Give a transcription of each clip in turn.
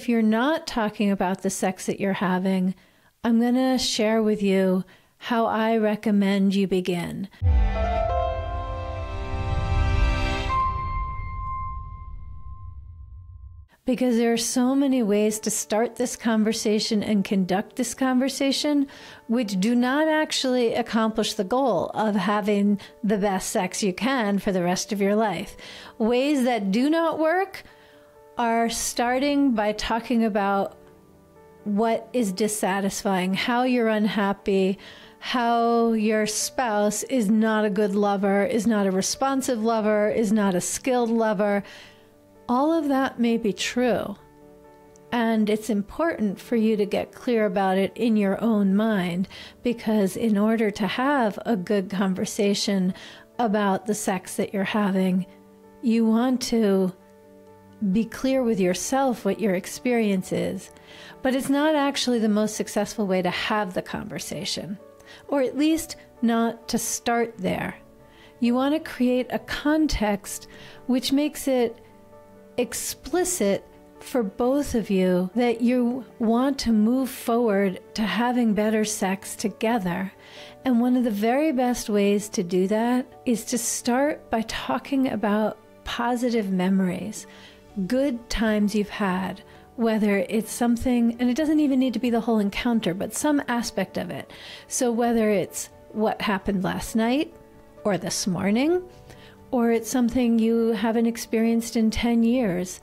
If you're not talking about the sex that you're having, I'm going to share with you how I recommend you begin. Because there are so many ways to start this conversation and conduct this conversation, which do not actually accomplish the goal of having the best sex you can for the rest of your life. Ways that do not work are starting by talking about what is dissatisfying, how you're unhappy, how your spouse is not a good lover, is not a responsive lover, is not a skilled lover. All of that may be true, and it's important for you to get clear about it in your own mind, because in order to have a good conversation about the sex that you're having, you want to be clear with yourself what your experience is. But it's not actually the most successful way to have the conversation, or at least not to start there. You want to create a context which makes it explicit for both of you that you want to move forward to having better sex together. And one of the very best ways to do that is to start by talking about positive memories, good times you've had, whether it's something, and it doesn't even need to be the whole encounter, but some aspect of it. So whether it's what happened last night or this morning, or it's something you haven't experienced in 10 years,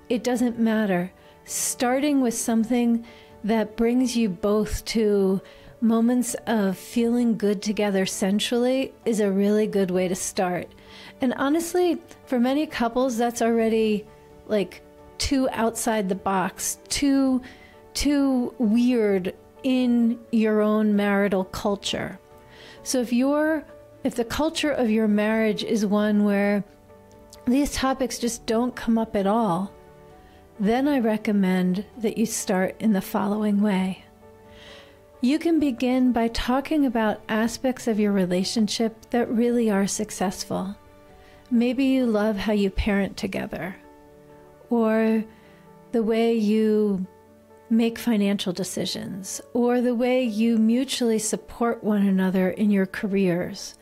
it doesn't matter. Starting with something that brings you both to moments of feeling good together sensually is a really good way to start. And honestly, for many couples, that's already like too outside the box, too weird in your own marital culture. So if the culture of your marriage is one where these topics just don't come up at all, then I recommend that you start in the following way. You can begin by talking about aspects of your relationship that really are successful. Maybe you love how you parent together, or the way you make financial decisions, or the way you mutually support one another in your careers,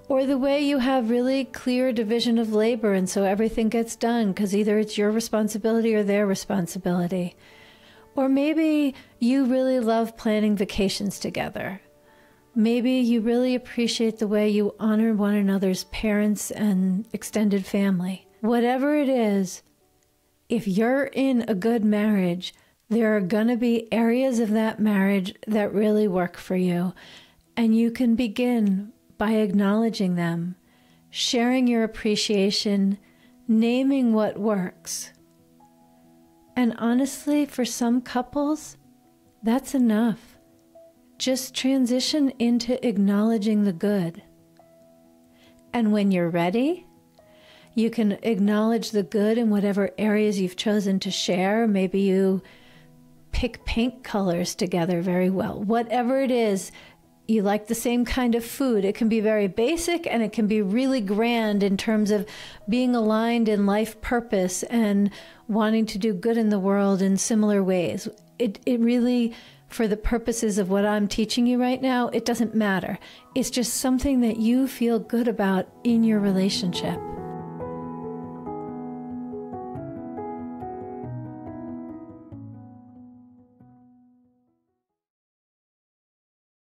or the way you have really clear division of labor and so everything gets done because either it's your responsibility or their responsibility. Or maybe you really love planning vacations together. Maybe you really appreciate the way you honor one another's parents and extended family. Whatever it is, if you're in a good marriage, there are going to be areas of that marriage that really work for you. And you can begin by acknowledging them, sharing your appreciation, naming what works. And honestly, for some couples, that's enough. Just transition into acknowledging the good. And when you're ready, you can acknowledge the good in whatever areas you've chosen to share. Maybe you pick paint colors together very well. Whatever it is, you like the same kind of food. It can be very basic and it can be really grand in terms of being aligned in life purpose and wanting to do good in the world in similar ways. It really, for the purposes of what I'm teaching you right now, it doesn't matter. It's just something that you feel good about in your relationship.